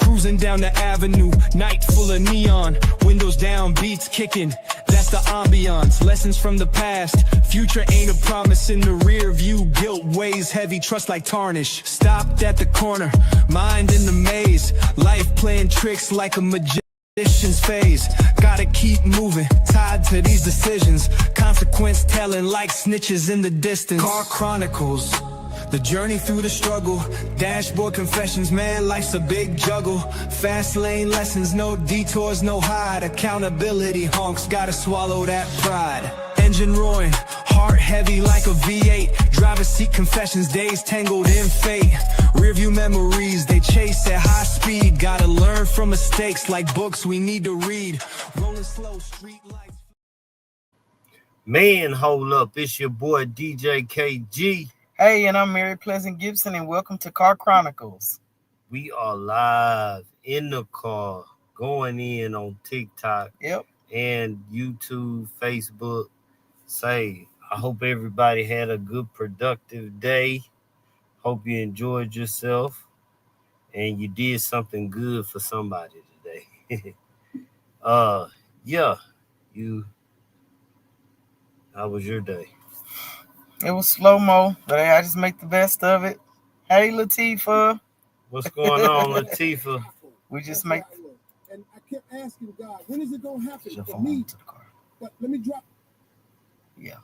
Cruising down the avenue, night full of neon, windows down, beats kicking, that's the ambiance. Lessons from the past, future ain't a promise in the rear view. Guilt weighs heavy, trust like tarnish. Stopped at the corner, mind in the maze, life playing tricks like a magician's phase. Gotta keep moving, tied to these decisions, consequence telling like snitches in the distance. Car Chronicles, the journey through the struggle, dashboard confessions, man, life's a big juggle. Fast lane lessons, no detours, no hide. Accountability honks, gotta swallow that pride. Engine roaring, heart heavy like a V8. Driver's seat confessions, days tangled in fate. Rearview memories, they chase at high speed. Gotta learn from mistakes like books we need to read. Rolling slow, street lights. Man, hold up, it's your boy DJ KG. Hey, and I'm Mary Pleasant-Gibson, and welcome to Car Chronicles. We are live in the car, going in on TikTok and YouTube, Facebook. I hope everybody had a good, productive day. Hope you enjoyed yourself and you did something good for somebody today. How was your day? It was slow-mo, but I just make the best of it. Hey, Latifah. What's going on, Latifah? We just make... And I kept asking God, when is it going to happen for me? But let me drop... Yeah.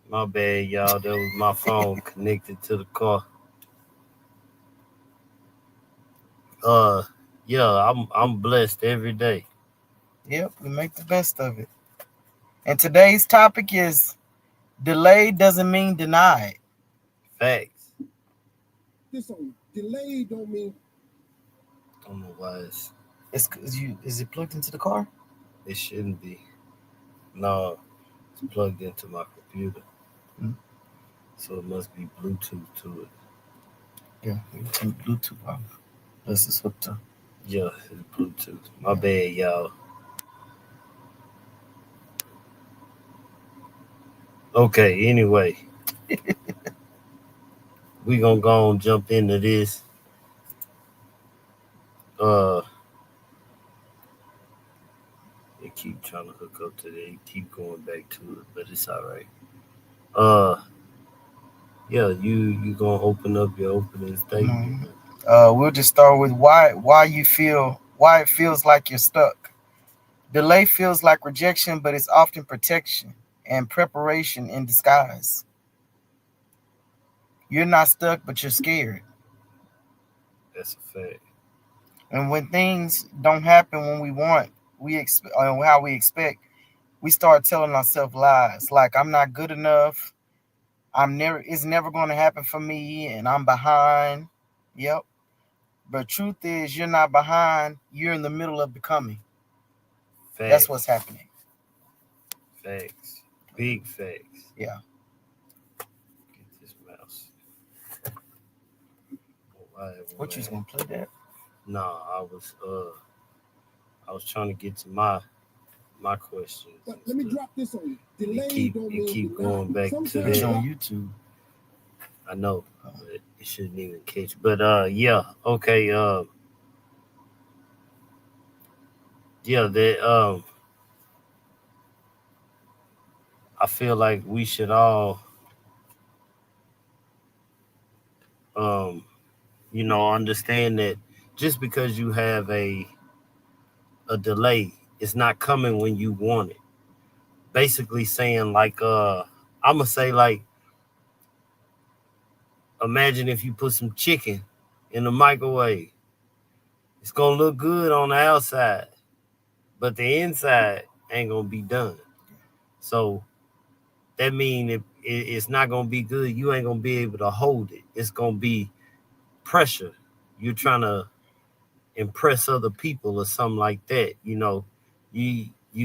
My bad, y'all. That was my phone connected to the car. I'm blessed every day. Yep, we make the best of it. And today's topic is delayed doesn't mean denied. Facts. This on delayed don't mean... Don't know why Is it plugged into the car? It shouldn't be. No, it's plugged into my computer. So it must be Bluetooth to it. Yeah, it's Bluetooth off. This is hooked up. Yeah, it's Bluetooth. My bad, y'all. Okay, anyway. We gonna go and jump into this. They keep trying to hook up to it. Keep going back to it, but it's all right. You gonna open up your opening statement? We'll just start with why it feels like you're stuck. Delay feels like rejection, but it's often protection and preparation in disguise. You're not stuck, but you're scared. That's a fact. And when things don't happen when we want, how we expect, we start telling ourselves lies like I'm not good enough. It's never going to happen for me, and I'm behind. Yep. But truth is, you're not behind. You're in the middle of becoming. Facts. That's what's happening. Facts. Big facts. Yeah. Get this mouse. What you was gonna play that? No, I was trying to get to my questions. But let me drop this on you. Delayed don't mean keep going back to It's that. on YouTube. I know, but it shouldn't even catch. But okay. I feel like we should all, understand that just because you have a delay, it's not coming when you want it. Basically saying like, I'm gonna say like, imagine if you put some chicken in the microwave. It's gonna look good on the outside, but the inside ain't gonna be done. So that means it's not gonna be good. You ain't gonna be able to hold it. It's gonna be pressure. You're trying to impress other people or something like that. You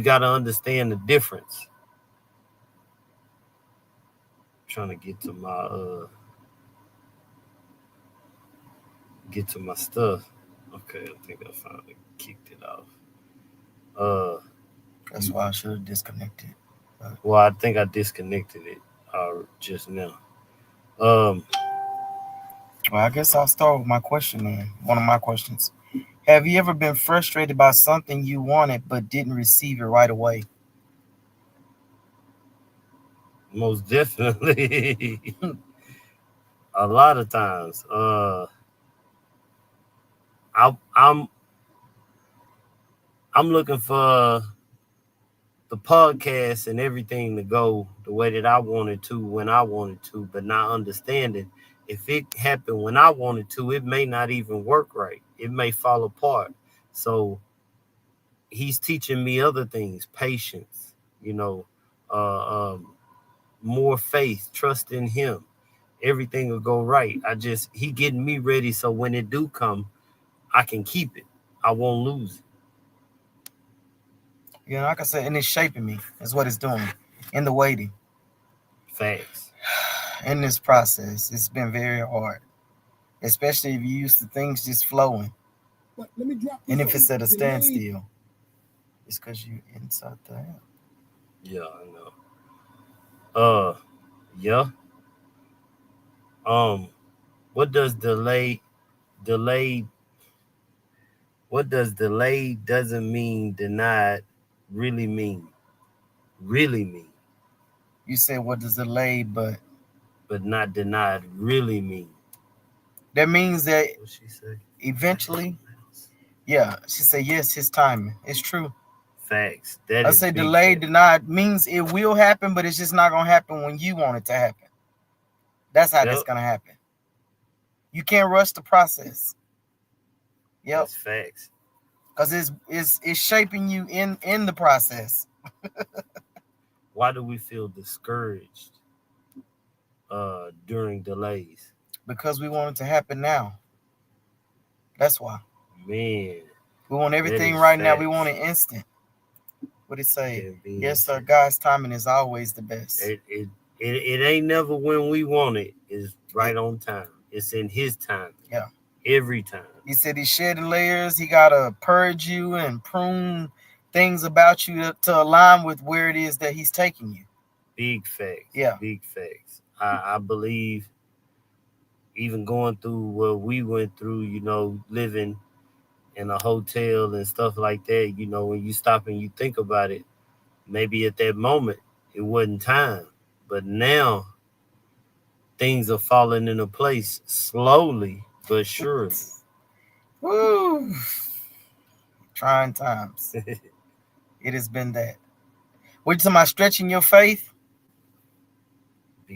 got to understand the difference. I'm trying to get to my stuff. Okay, I think I finally kicked it off. That's why I should have disconnected. Well, I think I disconnected it just now. Well, I guess I'll start with my question then. One of my questions. Have you ever been frustrated by something you wanted but didn't receive it right away? Most definitely. A lot of times. I, I'm I'm looking for the podcast and everything to go the way that I wanted to when I wanted to, but not understanding if it happened when I wanted to, it may not even work right. It may fall apart. So he's teaching me other things, patience, you know, uh, um, more faith, trust in him. Everything will go right. He getting me ready so when it do come, I can keep it. I won't lose it. Like I said, and it's shaping me. Is what it's doing in the waiting. Facts. In this process, it's been very hard, especially if you used to things just flowing. But let me drop this And if on it's at a you. standstill, it's because you inside the app. Yeah, I know. Yeah. What does delayed what does delayed doesn't mean denied really mean? Really mean, You said what does delayed, but not denied really mean. that means that What she say? eventually, yeah, she said yes, his timing. It's true. Facts. That I is say big delayed, fact. denied means it will happen, but it's just not gonna happen when you want it to happen. That's how that's Yep. gonna happen. You can't rush the process. Yep, That's facts. because it's shaping you in the process. Why do we feel discouraged during delays? Because we want it to happen now. That's why. Man, We want everything is right now. We facts. want it instant. What it say? Can be Yes, sir. instant. God's timing is always the best. It ain't never when we want it. It's right on time. It's in his time. Yeah. Every time. He said he's shedding layers. He gotta purge you and prune things about you to align with where it is that he's taking you. Big facts. Yeah. Big facts. I believe even going through what we went through, you know, living in a hotel and stuff like that, you know, when you stop and you think about it, maybe at that moment it wasn't time. But now things are falling into place slowly but surely. Woo! Trying times. It has been that. What you talking about? Stretching your faith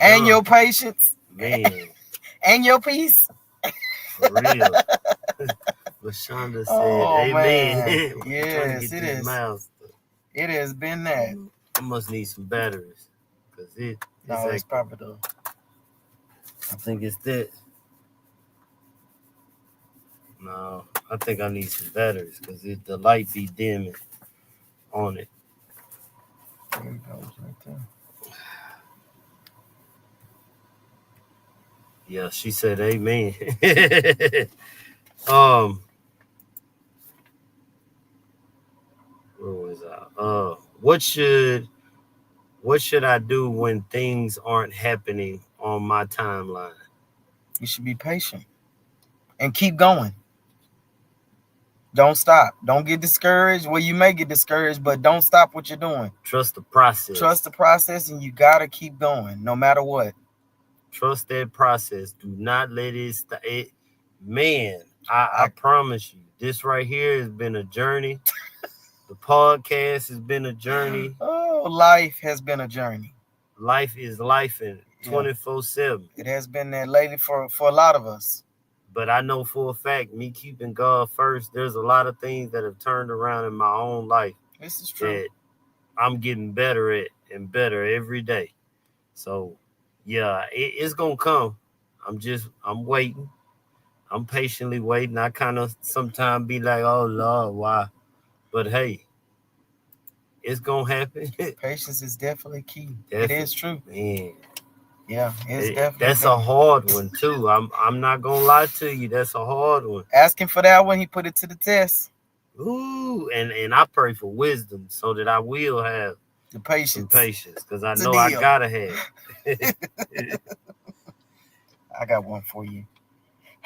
and your patience, man, and your peace. for real. LaShonda said, Oh, amen. man. I'm trying to Yes, get it this is. mouse. It has been that. I must need some batteries. Because No, it's probably though. I think it's that. No, I think I need some batteries because the light be dimming on it. There it goes right there. Yeah, she said amen. Where was I? What should I do when things aren't happening on my timeline? You should be patient and keep going. Don't stop. Don't get discouraged. Well, you may get discouraged, but don't stop what you're doing. Trust the process. Trust the process, and you gotta keep going, no matter what. Trust that process. Do not let it man, I promise you, this right here has been a journey. The podcast has been a journey. Oh, life has been a journey. Life is life in 24/7. It has been that lately for a lot of us. But I know for a fact, me keeping God first, there's a lot of things that have turned around in my own life. This is true. That I'm getting better at and better every day. So, yeah, it's going to come. I'm waiting. I'm patiently waiting. I kind of sometimes be like, oh, Lord, why? But hey, it's going to happen. Patience is definitely key. Definitely. It is true. Man. Yeah, it's definitely. That's a hard one, too. I'm not going to lie to you. That's a hard one. Asking for that one, he put it to the test. Ooh, and I pray for wisdom so that I will have the patience. Because I know I gotta have. I got one for you.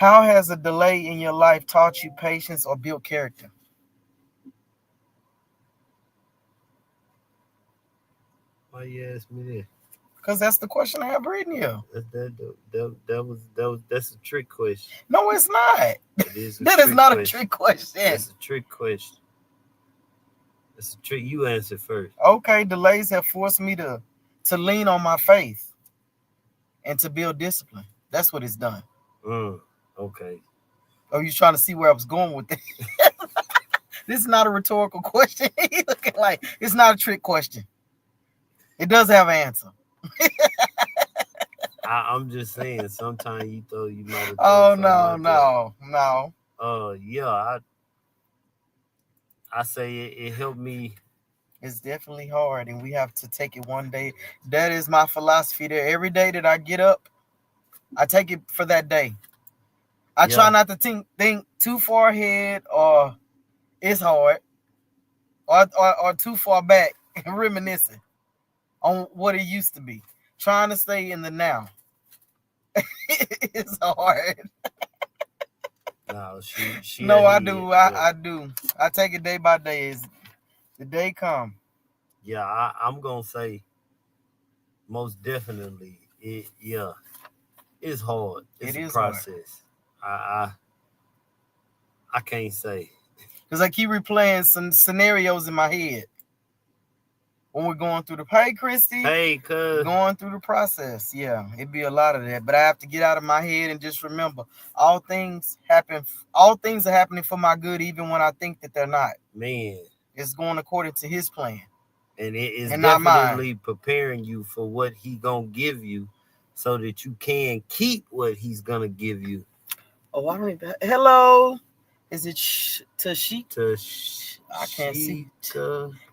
How has a delay in your life taught you patience or built character? Why you ask me that? Because that's the question I have written here. That's a trick question. No, it's not. It is a That trick is not a question. trick question. That's a trick question. That's a trick. You answer first. Okay, delays have forced me to lean on my faith and to build discipline. That's what it's done. Okay. Oh, you trying to see where I was going with it? This is not a rhetorical question. Looking like it's not a trick question. It does have an answer. I'm just saying. Sometimes you might have. Oh no. Yeah. I say it helped me. It's definitely hard, and we have to take it one day. That is my philosophy there. Every day that I get up, I take it for that day. I try not to think too far ahead, or it's hard, or too far back and reminiscing on what it used to be. Trying to stay in the now. It's hard. No, she. No, I do. I do. I take it day by day. As the day come. Yeah, I'm gonna say most definitely. It's hard. It's a process. Hard. I can't say. Because I keep replaying some scenarios in my head when we're going through hey Christy. Hey, cuz. Going through the process. Yeah, it'd be a lot of that. But I have to get out of my head and just remember all things are happening for my good, even when I think that they're not. Man. It's going according to his plan. And it is definitely preparing you for what he gonna give you so that you can keep what he's gonna give you. Oh, I don't even. Hello. Is it Tashika? I can't see.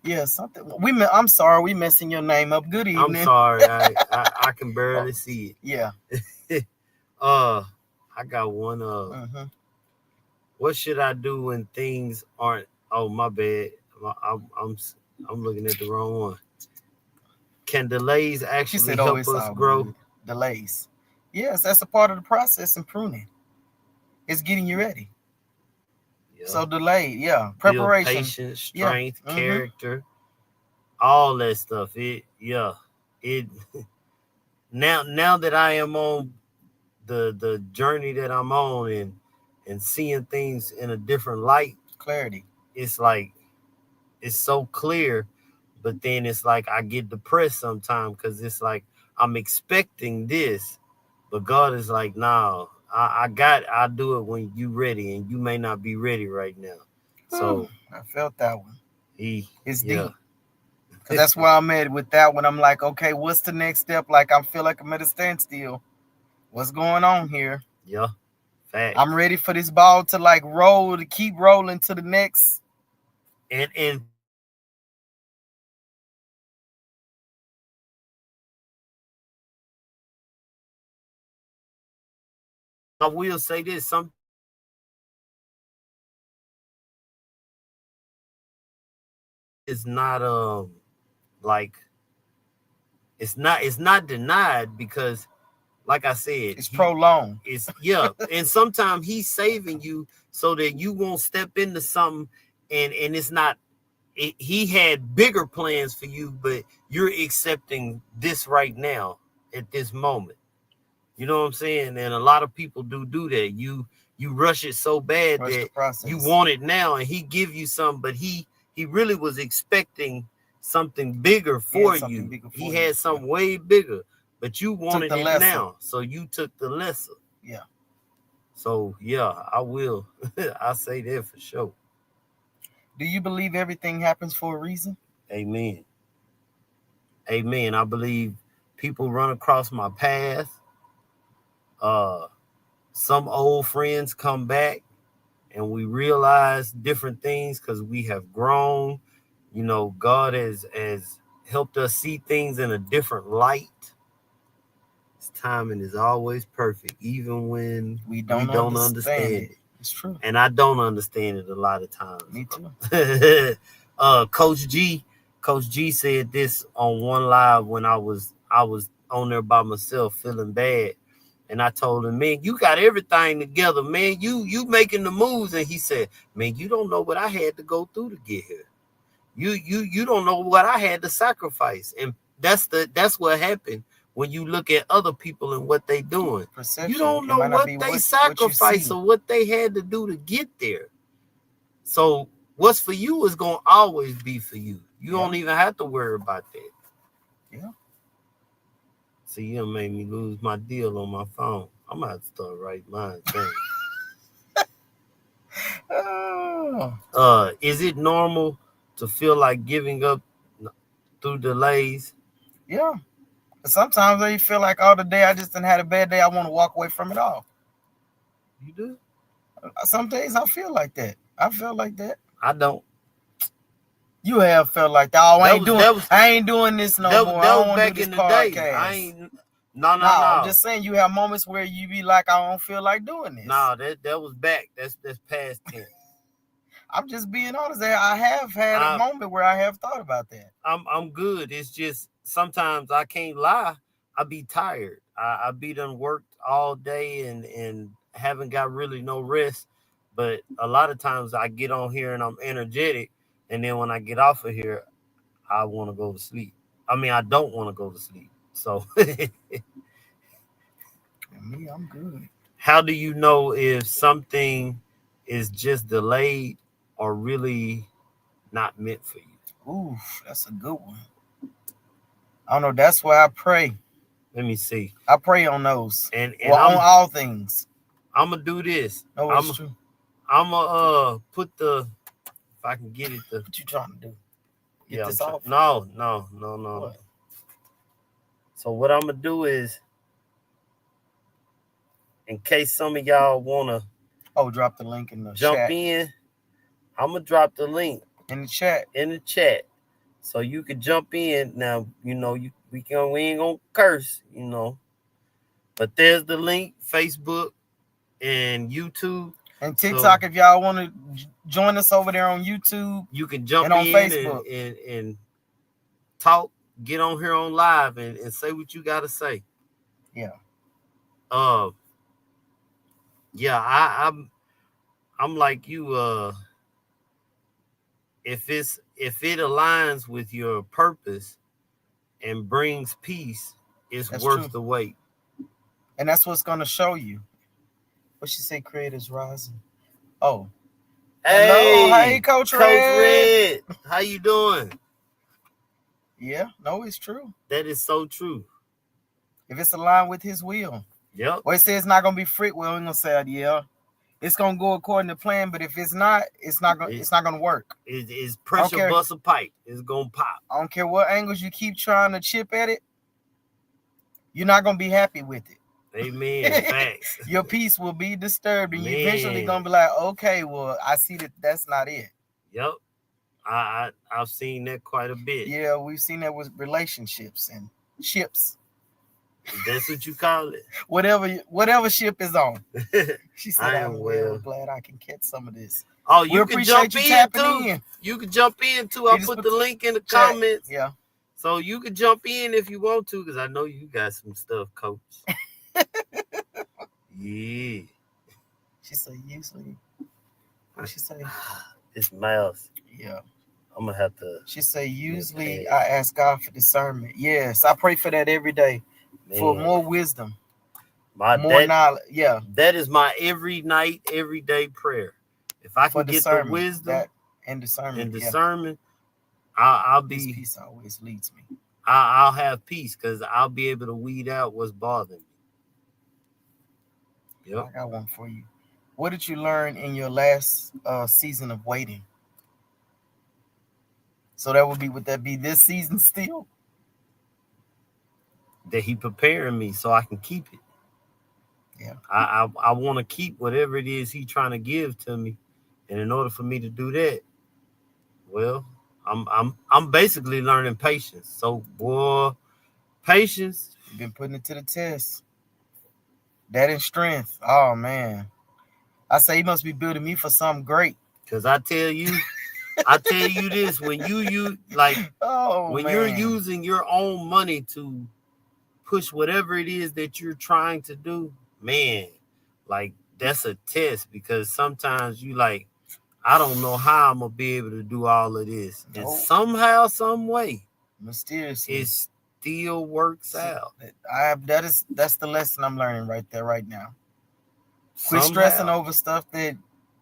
Yeah, something. I'm sorry, we messing your name up. Good evening. I'm sorry, I can barely see it. Yeah. I got one. What should I do when things aren't? Oh, my bad. I'm looking at the wrong one. Can delays actually help us grow? Delays. Yes, that's a part of the process in pruning. It's getting you ready. Yeah. So delayed, preparation, patience, strength, character, all that stuff. Now that I am on the journey that I'm on and seeing things in a different light, clarity. It's like it's so clear, but then it's like I get depressed sometimes because it's like I'm expecting this, but God is like, no. I'll do it when you ready, and you may not be ready right now. So I felt that one. It's deep. Because that's where I'm at with that one. I'm like, okay, what's the next step? Like I feel like I'm at a standstill. What's going on here? Yeah. Fact. I'm ready for this ball to like roll, to keep rolling to the next. And I will say this, some is not like it's not denied because like I said, it's prolonged. It's and sometimes he's saving you so that you won't step into something and it's not he had bigger plans for you, but you're accepting this right now at this moment. You know what I'm saying? And a lot of people do that. You rush it so bad that you want it now, and he give you some, but he really was expecting something bigger for you. He had something way bigger, but you wanted it now, so you took the lesser. Yeah. So I will. I say that for sure. Do you believe everything happens for a reason? Amen. Amen. I believe people run across my path. Some old friends come back and we realize different things because we have grown. You know, God has helped us see things in a different light. His timing is always perfect, even when we don't understand it. It's true. And I don't understand it a lot of times. Me too. Coach G said this on one live when I was on there by myself feeling bad. And I told him, man, you got everything together, man. You making the moves. And he said, man, you don't know what I had to go through to get here. You don't know what I had to sacrifice. And that's what happened when you look at other people and what they doing. Perception. You don't know what they sacrificed or what they had to do to get there. So what's for you is going to always be for you. You don't even have to worry about that. Yeah. See, you made me lose my deal on my phone. I'm going to have to start writing mine down. Is it normal to feel like giving up through delays? Yeah. Sometimes I feel like all the day I just done had a bad day. I want to walk away from it all. You do? Some days I feel like that. I feel like that. I don't. You have felt like that. Oh, I ain't doing this no more. I don't want to do this podcast. I ain't. No. I'm just saying you have moments where you be like, I don't feel like doing this. No, that was back. That's past tense. I'm just being honest. I have had a moment where I have thought about that. I'm good. It's just sometimes I can't lie. I be tired. I be done worked all day and haven't got really no rest. But a lot of times I get on here and I'm energetic. And then when I get off of here, I want to go to sleep. I mean, I don't want to go to sleep. So me, I'm good. How do you know if something is just delayed or really not meant for you? Ooh, that's a good one. I don't know. That's why I pray. Let me see. I pray on those. And on all things. I'm going to do this. No, it's true. I'm going to put the... If I can get it to... What you trying to do? Get this off? No. What? So what I'm going to do is, in case some of y'all want to... Oh, drop the link in the jump chat. In. I'm going to drop the link. In the chat. So you can jump in. Now, we ain't going to curse, But there's the link, Facebook and YouTube. And TikTok, if y'all want to join us over there on YouTube, you can jump in on in Facebook and talk, get on here on live and say what you got to say. Yeah. I'm like you. If it aligns with your purpose and brings peace, it's worth the wait. And that's what's going to show you. What she say, creators rising. Oh. Hey, hello. Hey, Coach Red. How you doing? Yeah, no, it's true. That is so true. If it's aligned with his will. Yep. Well, it says it's not gonna be free. Well, we're gonna say, yeah, it's gonna go according to plan. But if it's not, it's not gonna work. It's pressure bust a pipe. It's gonna pop. I don't care what angles you keep trying to chip at it. You're not gonna be happy with it. Amen. Facts. Your peace will be disturbed, and you're eventually gonna be like, okay, well, I see that's not it. Yep. I've seen that quite a bit. Yeah, we've seen that with relationships and ships. That's what you call it. Whatever ship is on. She said, I'm glad I can catch some of this. Oh, you can jump in too. You can jump in too. I'll put the link in the comments. Yeah. So you can jump in if you want to, because I know you got some stuff, Coach. Yeah. She said usually. What she say? It's mouse. Yeah. I'm gonna have to. She say usually I ask God for discernment. Yes, I pray for that every day. Man. For more wisdom. More knowledge. Yeah. That is my every night, every day prayer. If I can get the wisdom and discernment. I'll be. This peace always leads me. I'll have peace because I'll be able to weed out what's bothering me. Yep. I got one for you. What did you learn in your last season of waiting? So would that be this season still? That he preparing me so I can keep it. Yeah. I want to keep whatever it is he trying to give to me. And in order for me to do that, well, I'm basically learning patience. So, boy, patience. You've been putting it to the test. That and strength. Oh, man. I say he must be building me for something great. Because I tell you this, when you're using your own money to push whatever it is that you're trying to do, man, like that's a test, because sometimes you like, I don't know how I'm gonna be able to do all of this. And Nope. somehow, some way, Mysteriously, it still works out. That's the lesson I'm learning right there, right now. Quit Somehow. stressing over stuff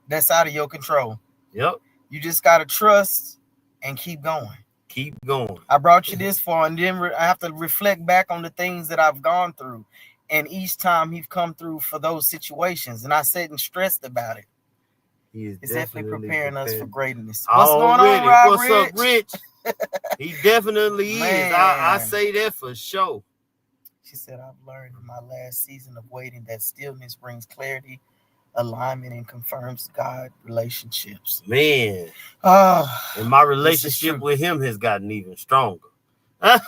that's out of your control. Yep. You just gotta trust and keep going. Keep going. I brought you this far, and then I have to reflect back on the things that I've gone through. And each time he's come through for those situations, and I sat and stressed about it. He is It's definitely preparing us for greatness. What's going on, Rob? What's up, Rich? He definitely is. I say that for sure. She said, I've learned in my last season of waiting that stillness brings clarity, alignment, and confirms God relationships. Man. And my relationship with him has gotten even stronger. I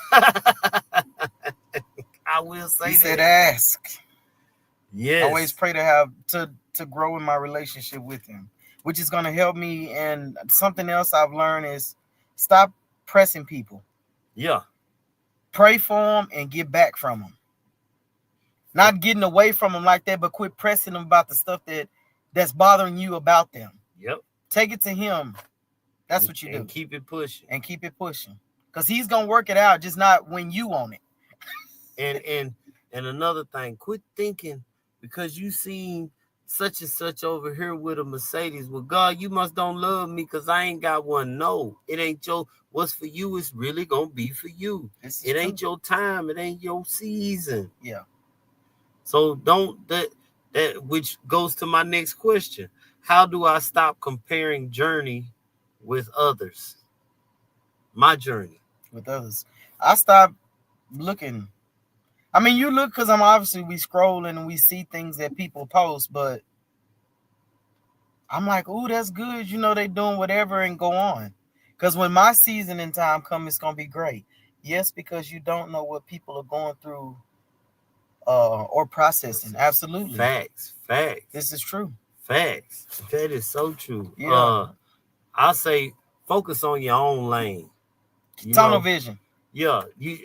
will say that. He said, ask. Yes. I always pray to have to grow in my relationship with him, which is going to help me. And something else I've learned is stop pressing people. Yeah. Pray for them and get back from them. Not getting away from them like that, but quit pressing them about the stuff that's bothering you about them. Yep. Take it to him. That's what you do. And keep it pushing. And keep it pushing. Because he's going to work it out, just not when you want it. And another thing, quit thinking because you seen such and such over here with a Mercedes. Well, God, you must don't love me because I ain't got one. No, it ain't what's for you is really going to be for you. It ain't your time. It ain't your season. Yeah. So don't, that which goes to my next question. How do I stop comparing journey with others? My journey. With others. I stopped looking. I mean, you look because we scrolling and we see things that people post, but I'm like, ooh, that's good. You know, they doing whatever and go on. Because when my season and time comes, it's going to be great. Yes, because you don't know what people are going through or processing. Absolutely. Facts. This is true. Facts. That is so true. Yeah. I say focus on your own lane. Tunnel vision. Yeah. You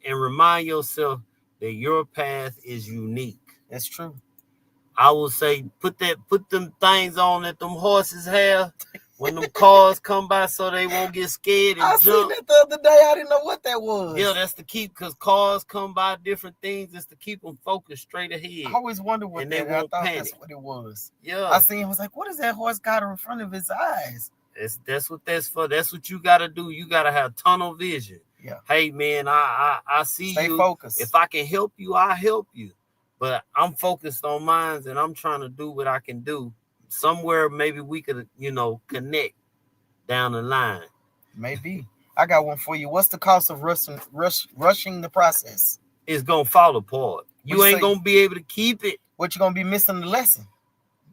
and remind yourself that your path is unique. That's true. I will say put them things on that them horses have when them cars come by so they won't get scared and jump. Seen that the other day. I didn't know what that was. Yeah, that's to keep, because cars come by different things. It's to keep them focused straight ahead. I always wondered what and that they won't I thought panic. That's what it was. Yeah. I seen. I was like, what is that horse got in front of his eyes? That's what that's for. That's what you got to do. You got to have tunnel vision. Yeah. Hey, man, I see Stay you. Focused. If I can help you, I'll help you. But I'm focused on mine, and I'm trying to do what I can do. Somewhere maybe we could, connect down the line. Maybe. I got one for you. What's the cost of rushing the process? It's going to fall apart. You ain't going to be able to keep it. What you going to be missing the lesson?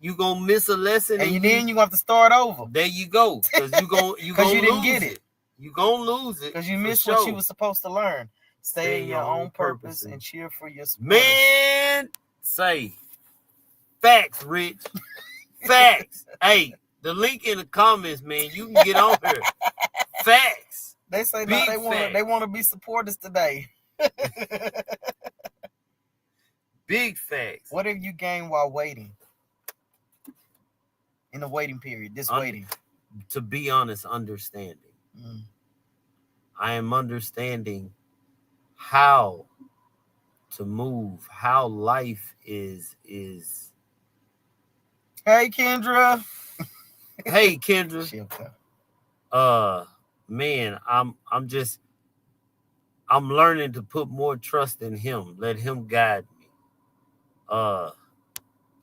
You going to miss a lesson. And then you're going to have to start over. There you go. Because you didn't get it. You're going to lose it. Because you missed what you were supposed to learn. Stay in your own purpose and cheer for your supporters. Man, say facts, Rich. Facts. Hey, the link in the comments, man. You can get on here. Facts. They say they want to be supporters today. Big facts. What have you gained while waiting? In the waiting period, waiting. To be honest, understanding. I am understanding how to move, how life is. Hey, Kendra. Hey, Kendra. Man, I'm learning to put more trust in him. Let him guide me.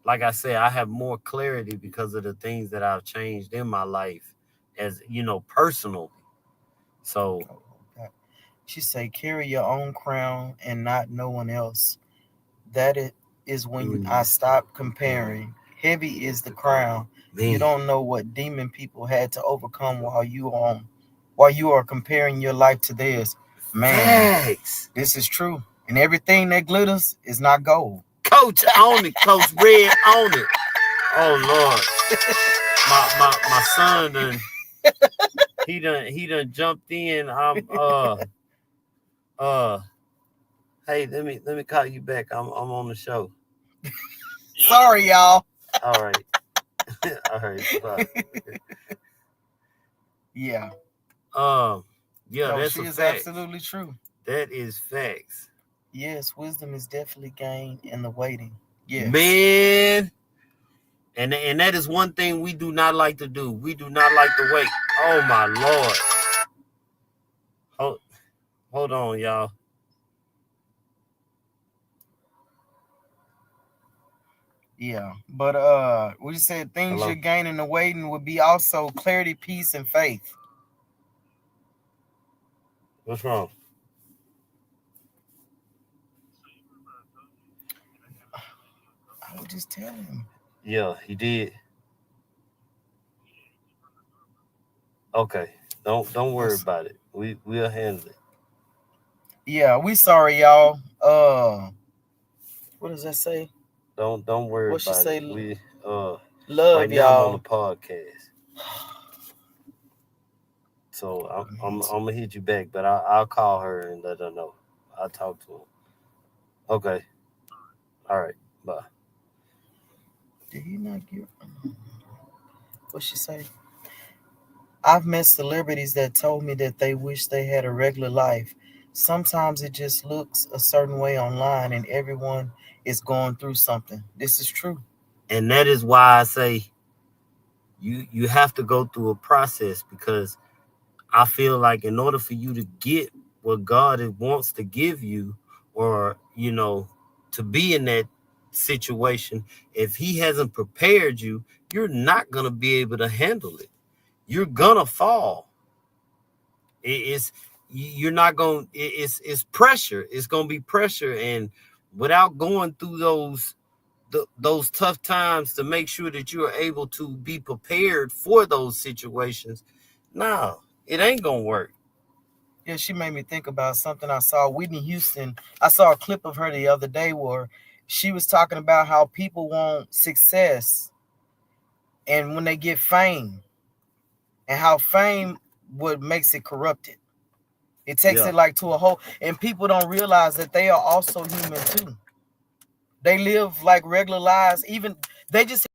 Like I said, I have more clarity because of the things that I've changed in my life, as personally. So she say, carry your own crown and not no one else. That is when I stop comparing. Heavy is the crown. Man. You don't know what demon people had to overcome while you are comparing your life to theirs. Man, Thanks. This is true. And everything that glitters is not gold. Coach on it, Coach Red on it. Oh Lord, my son done. He done jumped in. Hey, let me call you back. I'm on the show. Sorry, y'all. All right. All right. Bye. Yeah. Yeah, No, that's she a is fact. absolutely true. That is facts. Yes, wisdom is definitely gained in the waiting. Yes. Man. And that is one thing we do not like to do. We do not like to wait. Oh my Lord. Hold on, y'all. Yeah. But we said things Hello? you're gaining in the waiting would be also clarity, peace, and faith. What's wrong? I would just tell him. Yeah, he did. Okay. Don't worry Yes. about it. We'll handle it. Yeah, we sorry, y'all. What does that say? Don't worry What she about say? it. We right Love, now I'm on the y'all. podcast. So I'm gonna hit you back, but I'll call her and let her know. I'll talk to her. Okay. All right. Bye. Did he not give? What she say? I've met celebrities that told me that they wish they had a regular life. Sometimes it just looks a certain way online, and everyone is going through something. This is true. And that is why I say you have to go through a process, because I feel like in order for you to get what God wants to give you, or to be in that situation, if he hasn't prepared you, you're not going to be able to handle it. You're going to fall. You're not going it's pressure. It's going to be pressure, and without going through those tough times to make sure that you are able to be prepared for those situations, no, it ain't going to work. Yeah, she made me think about something I saw. Whitney Houston, I saw a clip of her the other day where she was talking about how people want success and when they get fame, and how fame what makes it corrupted. It takes Yeah. it like to a whole, and people don't realize that they are also human too. They live like regular lives. Even they just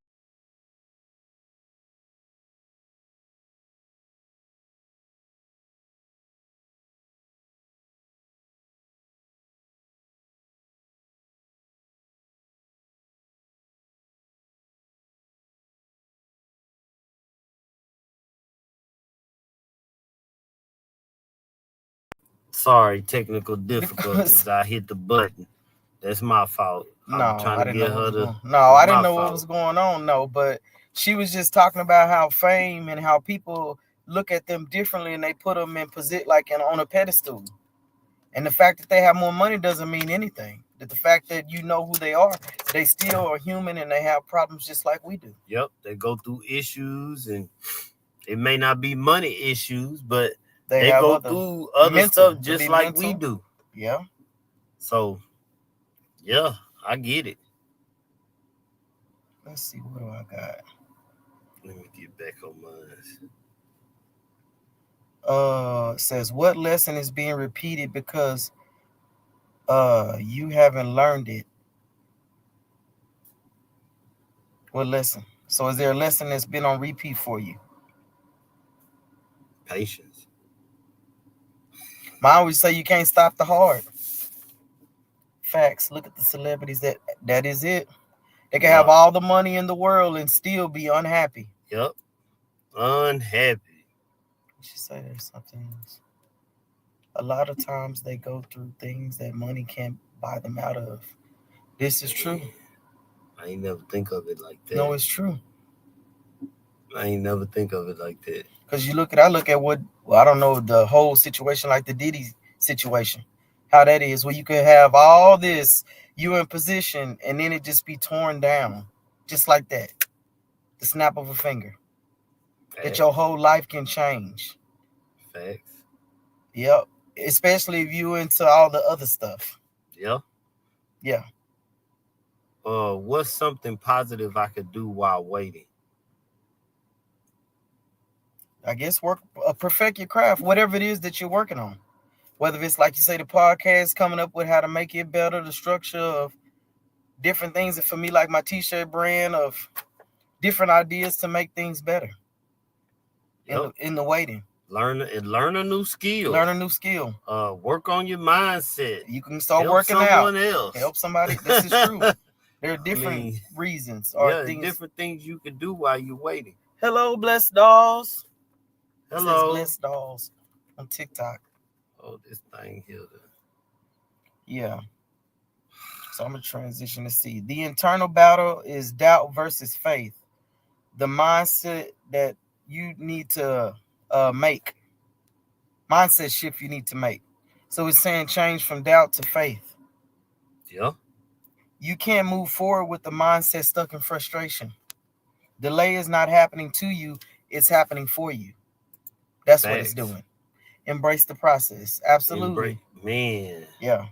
Sorry, technical because difficulties. I hit the button. That's my fault. I'm no, trying I to didn't know get what her was to. going. No, It's I didn't my know what was fault. going on. No, but she was just talking about how fame and how people look at them differently and they put them in position like on a pedestal. And the fact that they have more money doesn't mean anything. That the fact that you know who they are, they still are human and they have problems just like we do. Yep, they go through issues, and it may not be money issues, but They they have go other through other mental, stuff to just be like we mental. do. Yeah. So, yeah, I get it. Let's see, what do I got? Let me get back on mine. Says what lesson is being repeated because you haven't learned it. What lesson? So is there a lesson that's been on repeat for you? Patience. I always say you can't stop the heart. Facts. Look at the celebrities that is it. They can have all the money in the world and still be unhappy. Yep. Unhappy. She say there's something else. A lot of times they go through things that money can't buy them out of. This is true. I ain't never think of it like that. No, it's true. I ain't never think of it like that. Because I look at what, well, I don't know the whole situation, like the Diddy situation, how that is, where you could have all this, you in position, and then it just be torn down, just like that, the snap of a finger. Facts. That your whole life can change. Facts. Yep. Especially if you into all the other stuff. Yeah. Yeah. What's something positive I could do while waiting? I guess perfect your craft, whatever it is that you're working on. Whether it's like you say, the podcast, coming up with how to make it better, the structure of different things. And for me, like my t-shirt brand of different ideas to make things better in the waiting. Learn a new skill. Learn a new skill. Work on your mindset. You can start help working someone out. else. Help somebody. This is true. There are different reasons or things. Different things you can do while you're waiting. Hello, Blessed Dolls. Hello. It says Blessed Dolls on TikTok. Oh, this thing here. Yeah. So I'm going to transition to see. The internal battle is doubt versus faith. The mindset that you need to make. Mindset shift you need to make. So it's saying change from doubt to faith. Yeah. You can't move forward with the mindset stuck in frustration. Delay is not happening to you. It's happening for you. That's what it's doing. Embrace the process. Absolutely. Man. Yeah.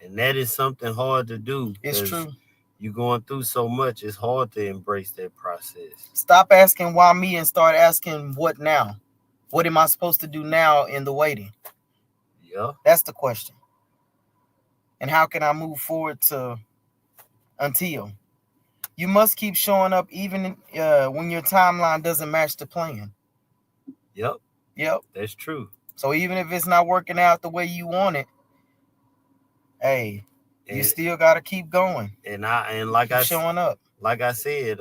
And that is something hard to do. It's true. You're going through so much. It's hard to embrace that process. Stop asking why me and start asking what now? What am I supposed to do now in the waiting? Yeah. That's the question. And how can I move forward to until? You must keep showing up even when your timeline doesn't match the plan. Yep. That's true. So even if it's not working out the way you want it, hey, you still got to keep going. And like I showing up. Like I said,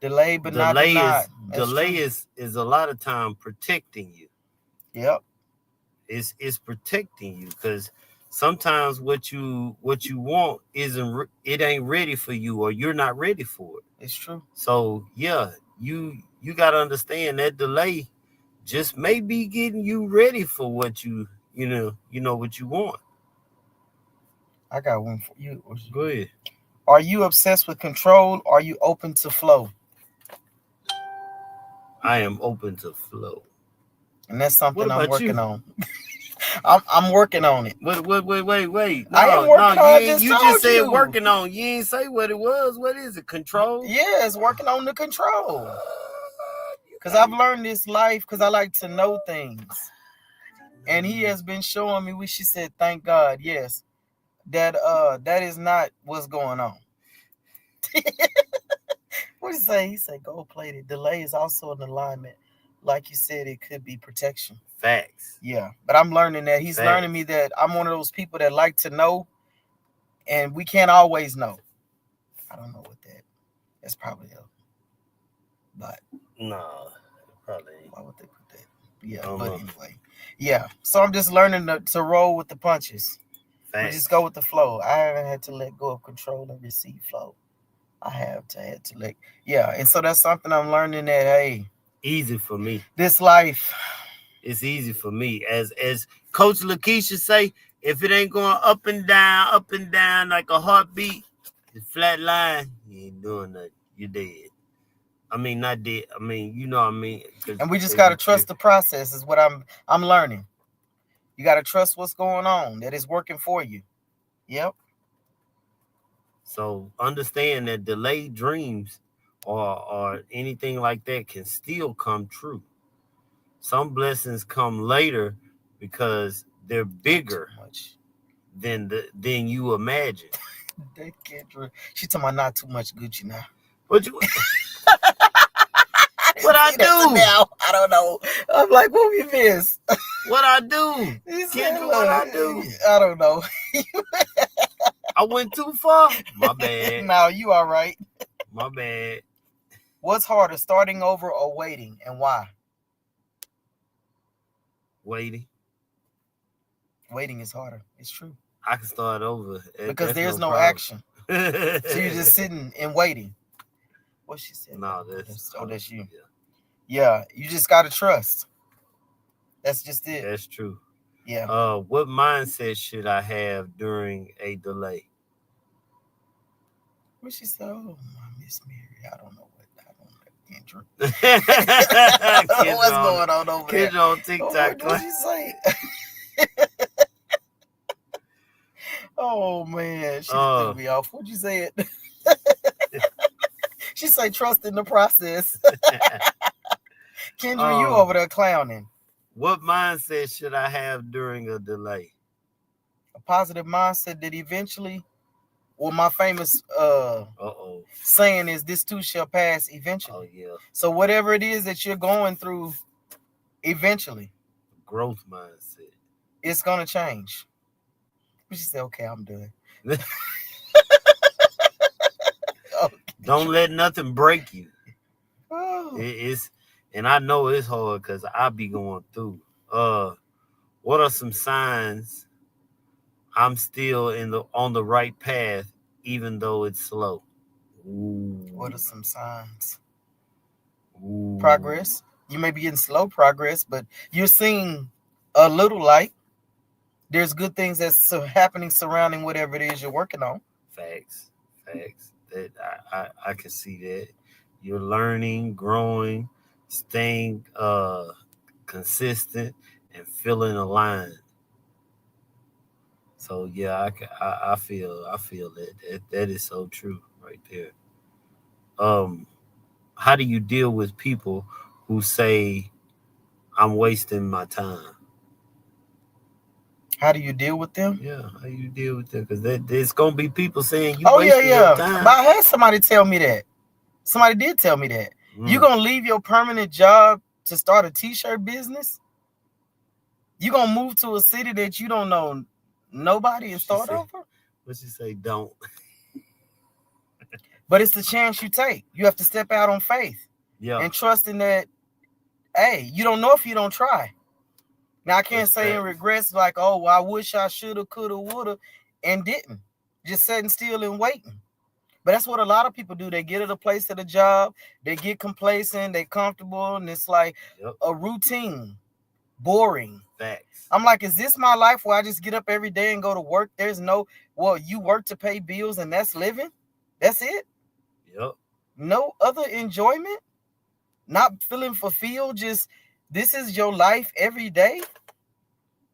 delay but not denied. Delay is a lot of time protecting you. Yep. It's protecting you because sometimes what you want it ain't ready for you, or you're not ready for it. It's true. So yeah, you got to understand that delay just may be getting you ready for what you know what you want. I got one for you. Go ahead. Are you obsessed with control? Or are you open to flow? I am open to flow. And that's something I'm working on. I'm working on it. Wait. No, I am working on it. You just said working on. You ain't say what it was. What is it? Control? Yeah, it's working on the control. Because I've learned this life because I like to know things. And he has been showing me, she said, thank God, yes, that is not what's going on. What did he say? He said, gold plated. Delay is also an alignment. Like you said, it could be protection. Facts. Yeah. But I'm learning that. He's learning me that I'm one of those people that like to know, and we can't always know. I don't know what that's probably but no, probably ain't. Why would they put that? Yeah, but anyway. Yeah. So I'm just learning to roll with the punches. We just go with the flow. I haven't had to let go of control and receive flow. I had to let. Yeah. And so that's something I'm learning that, hey. Easy for me. This life. It's easy for me. As Coach Lakeisha say, if it ain't going up and down like a heartbeat, the flat line, you ain't doing nothing. You're dead. I mean, not dead. I mean, you know what I mean? And we just got to trust the process is what I'm learning. You got to trust what's going on, that it's working for you. Yep. So understand that delayed dreams or anything like that can still come true. Some blessings come later because they're bigger than you imagine. She talking about not too much Gucci now. What you? What I do? Now I don't know. I'm like, what we miss? What I do? Kendra, what I do? I don't know. I went too far. My bad. No, you all right. My bad. What's harder, starting over or waiting, and why? Waiting. Waiting is harder. It's true. I can start over because there's no action. So you're just sitting and waiting. What she said? No, that's you. Yeah, you just gotta trust. That's just it. That's true. Yeah. What mindset should I have during a delay? What she said? Oh, Miss Mary, I don't know. Andrew. What's going on over there? Kids on TikTok. What did she say? Oh man, she threw me off. What'd you say it? She say trust in the process. Kendra, you over there clowning. What mindset should I have during a delay? A positive mindset that eventually, well, my famous saying is, this too shall pass eventually. Oh, yeah. So whatever it is that you're going through, eventually, Growth mindset. it's going to change. She said, okay, I'm done. Don't let nothing break you. Oh. And I know it's hard because I be going through. What are some signs I'm still on the right path, even though it's slow? Ooh. What are some signs? Ooh. Progress. You may be getting slow progress, but you're seeing a little light. There's good things that's happening surrounding whatever it is you're working on. Facts. That I can see that. You're learning, growing, staying consistent, and feeling aligned. So yeah, I feel that is so true right there. How do you deal with people who say I'm wasting my time? How do you deal with them? Yeah, how you deal with them? Because there's gonna be people saying you Oh wasting your time. But I had somebody tell me that. Somebody did tell me that. You gonna leave your permanent job to start a t-shirt business? You gonna move to a city that you don't know nobody and start over? What she say? Don't. But it's the chance you take. You have to step out on faith. Yeah. And trusting that, hey, you don't know if you don't try. Now, I can't say in regrets like, oh, well, I wish I shoulda, coulda, woulda, and didn't. Just sitting still and waiting. But that's what a lot of people do. They get at a place at a job, they get complacent, they comfortable, and it's like a routine, boring. Facts. I'm like, is this my life where I just get up every day and go to work? There's no, well, you work to pay bills and that's living? That's it? Yep. No other enjoyment? Not feeling fulfilled? Just, this is your life every day?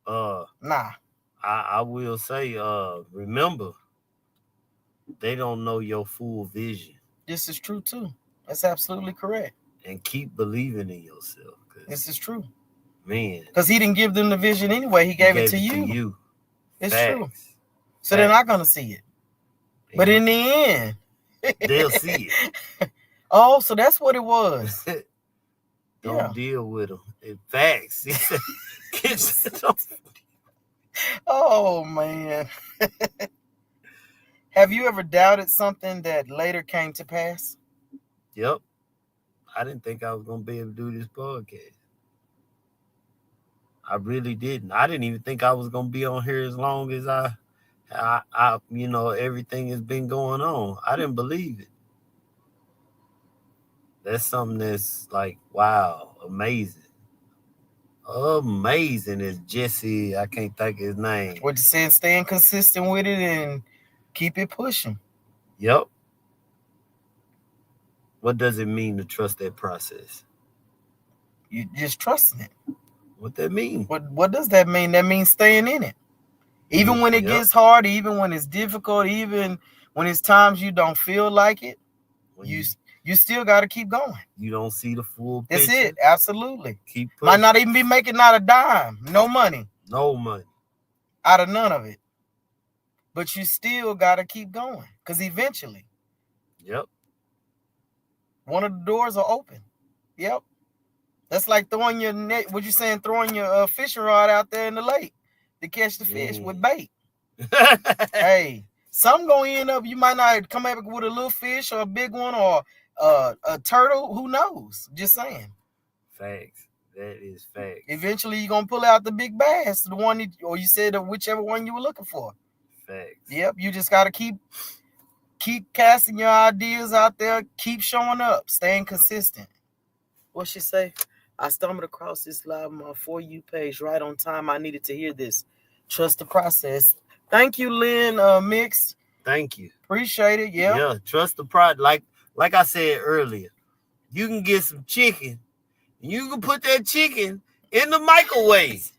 Nah. I will say, remember, they don't know your full vision. This is true too. That's absolutely correct. And keep believing in yourself. This is true. Man. Because he didn't give them the vision anyway. He gave it to you. It's true. So they're not going to see it. Yeah. But in the end, they'll see it. Oh, so that's what it was. Don't deal with them. In facts. Oh, man. Have you ever doubted something that later came to pass? Yep. I didn't think I was going to be able to do this podcast. I really didn't. I didn't even think I was going to be on here as long as I everything has been going on. I didn't believe it. That's something that's like, wow, amazing. Amazing is Jesse. I can't think of his name. What you saying? Staying consistent with it and keep it pushing. Yep. What does it mean to trust that process? You just trusting it. What that mean? What does that mean? That means staying in it. Even when it gets hard, even when it's difficult, even when it's times you don't feel like it, you still got to keep going. You don't see the full picture. That's it. Absolutely. Keep pushing. Might not even be making out a dime. No money. No money. Out of none of it. But you still got to keep going. Because eventually. Yep. One of the doors are open. Yep. That's like throwing your net. What you saying? Throwing your fishing rod out there in the lake to catch the fish with bait. Hey, some gonna end up. You might not come up with a little fish or a big one or a turtle. Who knows? Just saying. Facts. That is facts. Eventually, you're gonna pull out the big bass, the one or you said whichever one you were looking for. Facts. Yep. You just gotta keep casting your ideas out there. Keep showing up. Staying consistent. What she say? I stumbled across this live on my For You page right on time. I needed to hear this. Trust the process. Thank you, Lynn Mix. Thank you. Appreciate it. Yeah. Yeah. Trust the process. Like I said earlier, you can get some chicken. And you can put that chicken in the microwave.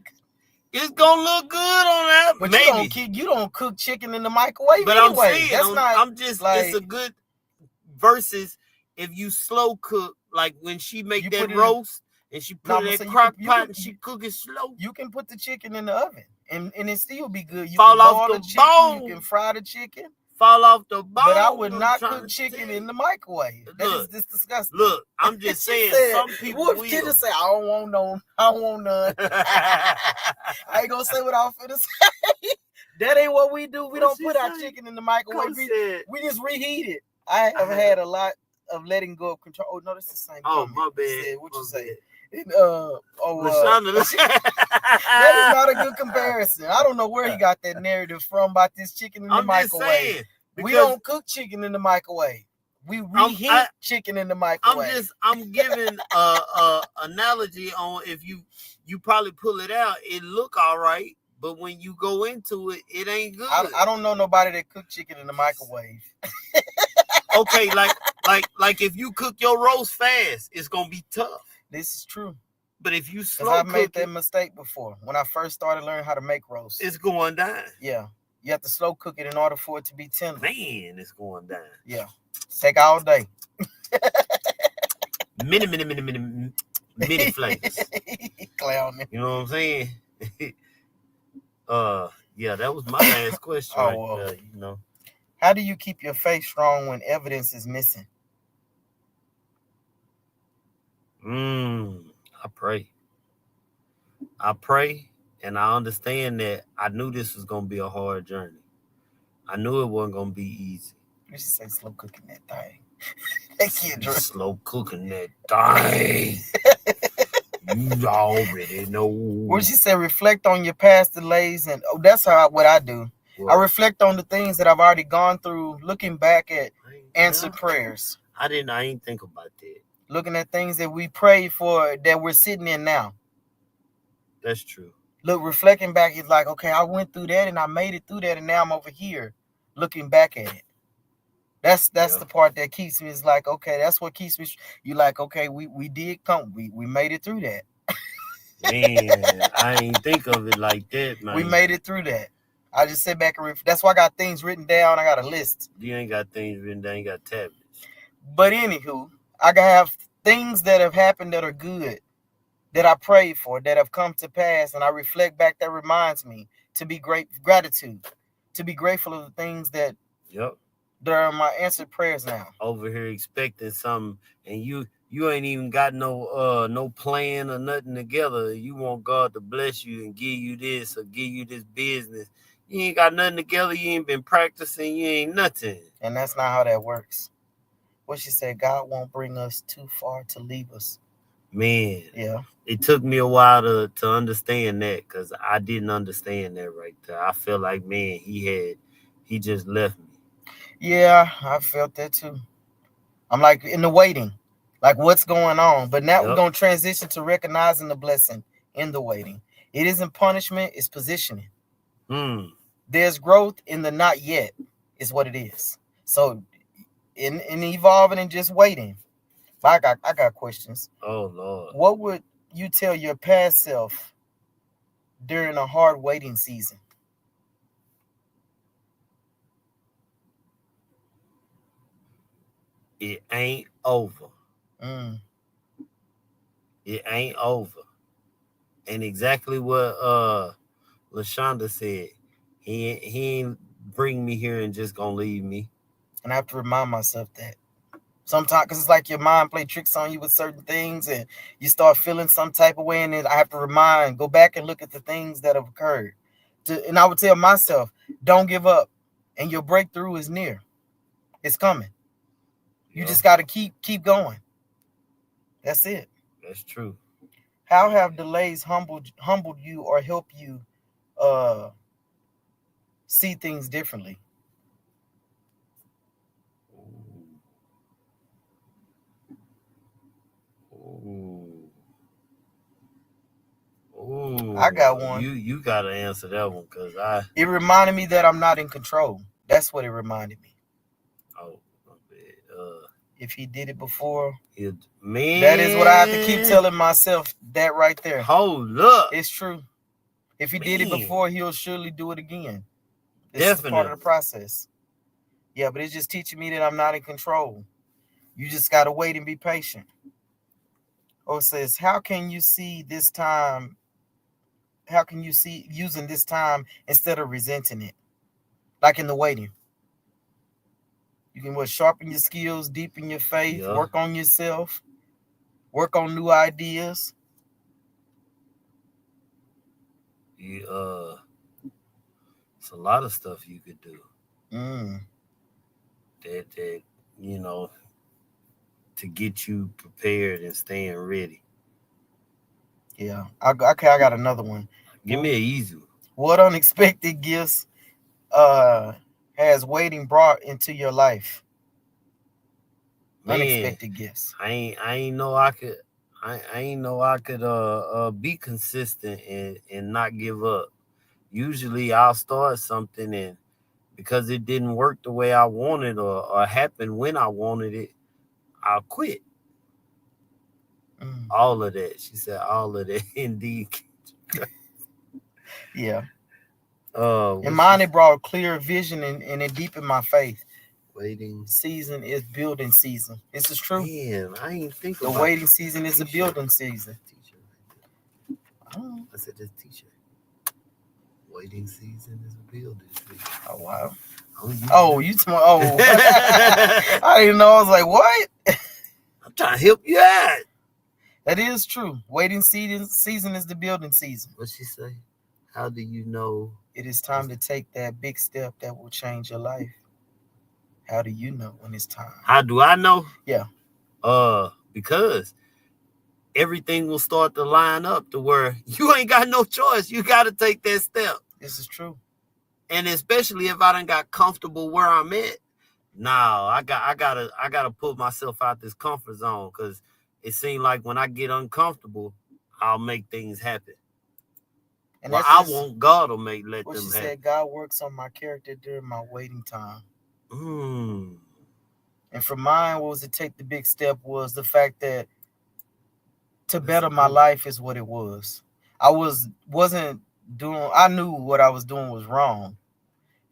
It's gonna look good on that. But maybe you don't cook chicken in the microwave. But anyway. I'm just like, it's a good versus if you slow cook, like when she make that roast. and she put Nah, it in so that you crock can- pot and she cook it slow. You can put the chicken in the oven and it still be good. You Fall can off boil the the chicken, bone. you can fry the chicken. Fall off the bone. But I would I'm not trying cook to chicken tell in the microwave. That is Look, just disgusting. Look, I'm just She saying, said, some people what if will. kid just say, I don't want none. I ain't gonna say what I was finna say. That ain't what we do. We What don't she put our say? chicken in the microwave. Coach said, We just reheat it. I have had a lot of letting go of control. Oh no, that's the same. oh, comment. my bad. She said, what my you say? bad. And, Lashonda, that is not a good comparison. I don't know where he got that narrative from about this chicken in the I'm just microwave. saying. We don't cook chicken in the microwave. We reheat chicken in the microwave. I'm giving a analogy on if you probably pull it out, it look all right, but when you go into it, it ain't good. I don't know nobody that cook chicken in the microwave. Okay, like if you cook your roast fast, it's gonna be tough. This is true. But if you Because slow I've made cook that it, must before when I first started learning how to make roast. it's going down. Yeah. You have to slow cook it in order for it to be tender. Man, it's going down. Yeah. Take all day. Many flavors. Clowning. You know what I'm saying? Yeah, that was my last question there, you know. How do you keep your faith strong when evidence is missing? I pray, and I understand that I knew this was gonna be a hard journey. I knew it wasn't gonna be easy. You should say slow cooking that thing. That kid slow cooking that thing. You already know. What she said, reflect on your past delays, and that's what I do. What? I reflect on the things that I've already gone through, looking back at answered prayers. I didn't think about that. Looking at things that we prayed for that we're sitting in now. That's true. Look, reflecting back is like, okay, I went through that and I made it through that, and now I'm over here looking back at it. That's the part that keeps me. Is like, okay, that's what keeps me. You like, okay, we did come, we made it through that. Man, I ain't think of it like that, man. We made it through that. I just sit back and that's why I got things written down. I got a list. You ain't got things written down. You got tablets. But anywho, I have things that have happened that are good, that I prayed for, that have come to pass, and I reflect back. That reminds me to be gratitude, to be grateful of the things that. Yep. There are my answered prayers now. Over here expecting something, and you ain't even got no plan or nothing together. You want God to bless you and give you this or give you this business. You ain't got nothing together. You ain't been practicing. You ain't nothing. And that's not how that works. What she said, God won't bring us too far to leave us. Man. Yeah. It took me a while to understand that, because I didn't understand that right there. I felt like, man, he just left me. Yeah, I felt that too. I'm like in the waiting, like what's going on? But now we're going to transition to recognizing the blessing in the waiting. It isn't punishment, it's positioning. There's growth in the not yet is what it is. So in evolving and just waiting. I got questions. Oh, Lord. What would you tell your past self during a hard waiting season? It ain't over. It ain't over. And exactly what LaShonda said. He ain't bring me here and just gonna leave me. And I have to remind myself that. Sometimes, because it's like your mind play tricks on you with certain things, and you start feeling some type of way, and then I have to go back and look at the things that have occurred. And I would tell myself, don't give up, and your breakthrough is near. It's coming. You just got to keep going. That's it. That's true. How have delays humbled you or helped you see things differently? Ooh. I got one. You got to answer that one, because It reminded me that I'm not in control. That's what it reminded me. Oh, my bad. If he did it before, man, that is what I have to keep telling myself. That right there. Hold up. It's true. If he did it before, he'll surely do it again. This Definitely. is part of the process. Yeah, but it's just teaching me that I'm not in control. You just got to wait and be patient. Oh, it says, how can you see this time? How can you see using this time instead of resenting it? Like in the waiting. You can sharpen your skills, deepen your faith, Yeah. work on yourself, work on new ideas. You it's a lot of stuff you could do Mm, that you know to get you prepared and staying ready. yeah. Okay, I got another one. Give me an easy one. What unexpected gifts has waiting brought into your life? Man, Unexpected gifts. I ain't know I could I ain't know I could be consistent and not give up. Usually I'll start something and because it didn't work the way I wanted or happen when I wanted it, I'll quit. Mm, All of that. She said all of that indeed. yeah. What's In mine, this? it brought clear vision and it deepened my faith. Waiting. Season is building season. This is true. Man, I ain't think The about waiting season is a t-shirt. building season. T-shirt. Oh, I said this t-shirt. Waiting season is a building season. oh wow. Oh, Oh, I didn't know. I was like, what? I'm trying to help you out. That is true. Waiting season is the building season. What she say? How do you know? It is time to take that big step that will change your life. How do you know when it's time? How do I know? Yeah. Because everything will start to line up to where you ain't got no choice. You got to take that step. This is true. And especially if I done got comfortable where I'm at, I gotta put myself out this comfort zone because it seems like when I get uncomfortable, I'll make things happen. And Well, that's I want God to let what them she happen. said. God works on my character during my waiting time. And for mine, what was to take the big step was the fact that to better my life is what it was. I wasn't doing. I knew what I was doing was wrong,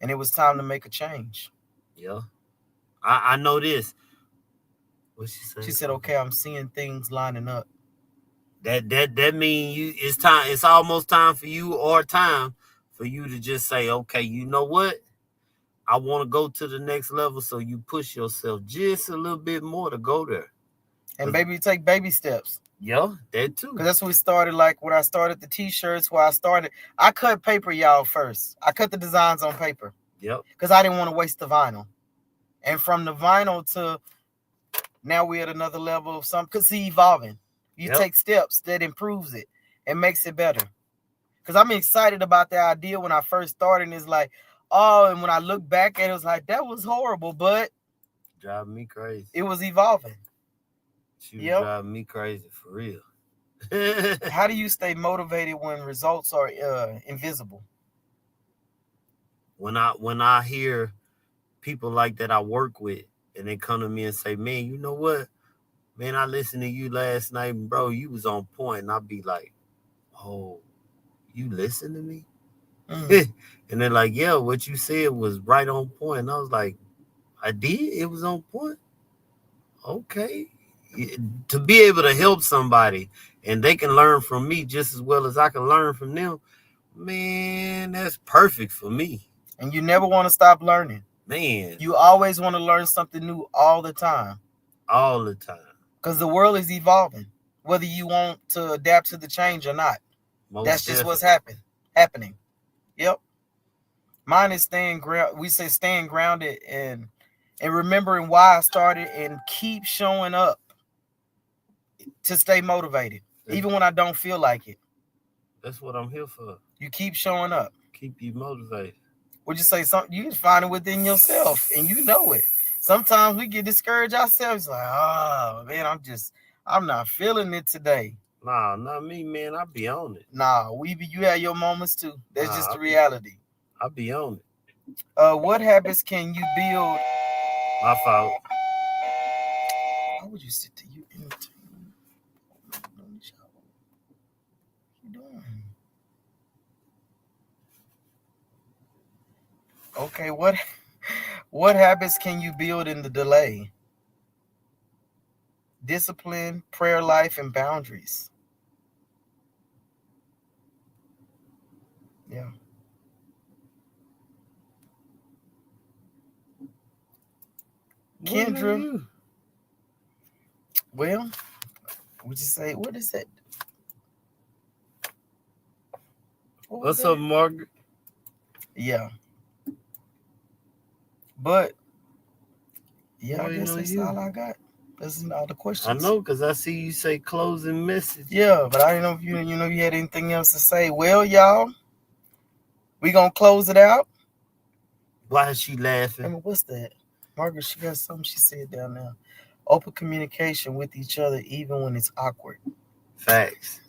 and it was time to make a change. Yeah, I know this. What she said? She said, "Okay, I'm seeing things lining up." That mean you. It's time. It's almost time for you, or time for you to just say, okay, you know what? I want to go to the next level. So you push yourself just a little bit more to go there. And baby, take baby steps. Yeah, that too. Because that's what we started. Like when I started the t-shirts, I cut paper, y'all, first. I cut the designs on paper. Yep. Because I didn't want to waste the vinyl. And from the vinyl to now we're at another level of something. Because it's evolving. You take steps that improves it and makes it better. Because I'm excited about the idea when I first started. And it's like, and when I look back at it, it was like, that was horrible, but driving me crazy. It was evolving. She was driving me crazy for real. How do you stay motivated when results are invisible? When I hear people like that I work with and they come to me and say, man, you know what? Man, I listened to you last night, and bro, you was on point. And I'll be like, oh, you listen to me? Mm. And they're like, yeah, what you said was right on point. And I was like, I did? It was on point? Okay. To be able to help somebody and they can learn from me just as well as I can learn from them, man, that's perfect for me. And you never want to stop learning. Man. You always want to learn something new all the time. All the time. Because the world is evolving, whether you want to adapt to the change or not. That's just what's happening. Yep. Mine is staying grounded and remembering why I started and keep showing up to stay motivated, even when I don't feel like it. That's what I'm here for. You keep showing up. Keep you motivated. Would you say something? You just find it within yourself and you know it. Sometimes we get discouraged ourselves, like, oh man, I'm not feeling it today. Nah, not me, man. I be on it. Nah, you have your moments too. That's just the reality. I be on it. What habits can you build? My fault. Why would you sit to you anytime? What you doing? Okay, what habits can you build in the delay? discipline, prayer life, and boundaries. Yeah. Kendra. Well, we just say, what is it? What's up, Margaret? Yeah. But yeah, I guess that's all I got. This is all the questions. I know, because I see you say closing message. Yeah, but I didn't know if you had anything else to say. Well, y'all, we gonna close it out. Why is she laughing? I mean, what's that? Margaret, she got something she said down there. Open communication with each other even when it's awkward. Facts.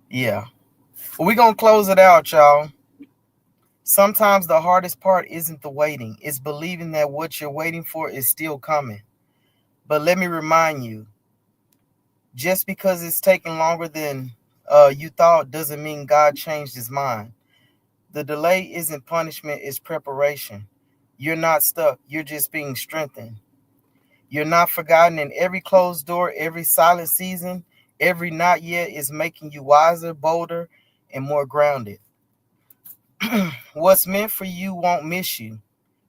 Yeah. Well, we're gonna close it out, y'all. Sometimes the hardest part isn't the waiting, it's believing that what you're waiting for is still coming. But let me remind you, just because it's taking longer than you thought doesn't mean God changed his mind. The delay isn't punishment, it's preparation. You're not stuck, you're just being strengthened. You're not forgotten, in every closed door, every silent season, every not yet is making you wiser, bolder, and more grounded. What's meant for you won't miss you,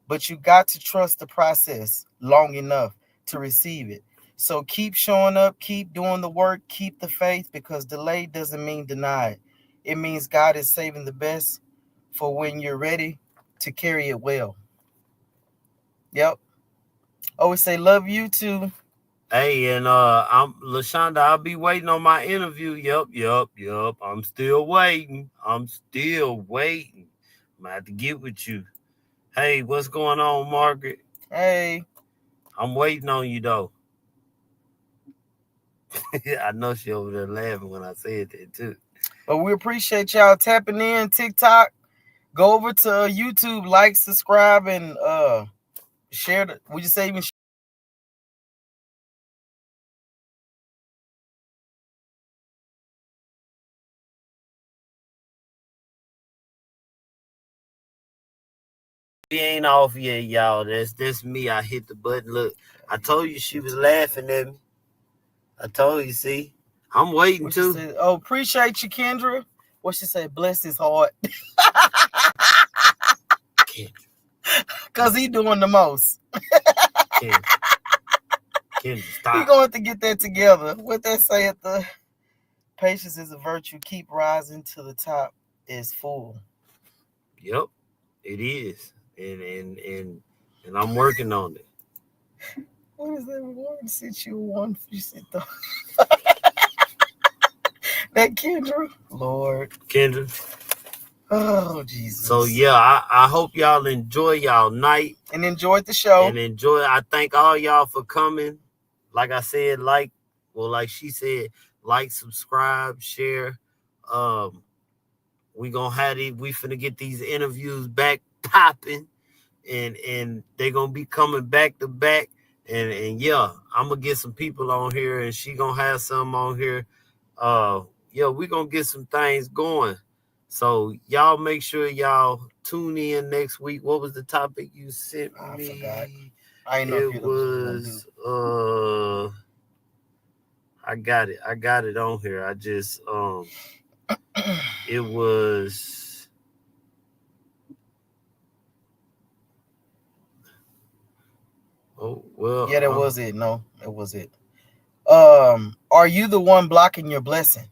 but you got to trust the process long enough to receive it. So keep showing up, keep doing the work, keep the faith, because delay doesn't mean denied. It means God is saving the best for when you're ready to carry it well. Yep. Always say love you too. Hey, and I'm LaShonda, I'll be waiting on my interview. Yep. I'm still waiting. I'm gonna have to get with you. Hey, what's going on, Margaret? Hey. I'm waiting on you though. I know she over there laughing when I said that too. But we appreciate y'all tapping in. TikTok. Go over to YouTube, like, subscribe, and share. Would you say even We ain't off yet, y'all. That's me. I hit the button. Look, I told you she was laughing at me. I told you, see. I'm waiting too. Say, oh, appreciate you, Kendra. What she say? Bless his heart. Because he doing the most. Kendra, stop. We're going to get that together. What they say at the patience is a virtue. Keep rising to the top is full. Yep, it is. And I'm working on it. What is that word? Since you won, you said the that Kendra. Lord. Kendra. Oh, Jesus. So, yeah, I hope y'all enjoy y'all night. And enjoyed the show. And I thank all y'all for coming. Like I said, like she said, like, subscribe, share. We finna get these interviews back popping. And they're gonna be coming back to back. And yeah, I'm gonna get some people on here, and she gonna have some on here. Yeah, we gonna get some things going. So y'all make sure y'all tune in next week. What was the topic you sent me? I forgot. I know it was I got it on here. I just it was yeah, that was it. No, that was it. Are you the one blocking your blessing?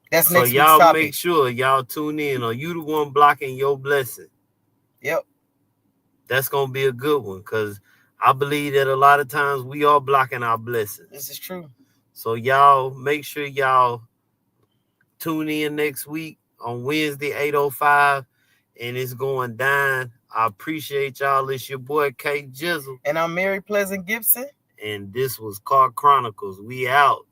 That's next week's topic. So y'all make sure y'all tune in. Are you the one blocking your blessing? Yep. That's gonna be a good one, because I believe that a lot of times we are blocking our blessings. This is true. So y'all make sure y'all tune in next week on Wednesday, 8:05, and it's going down. I appreciate y'all. It's your boy KGIZZLE. And I'm Mary Pleasant-Gibson. And this was Car Chronicles. We out.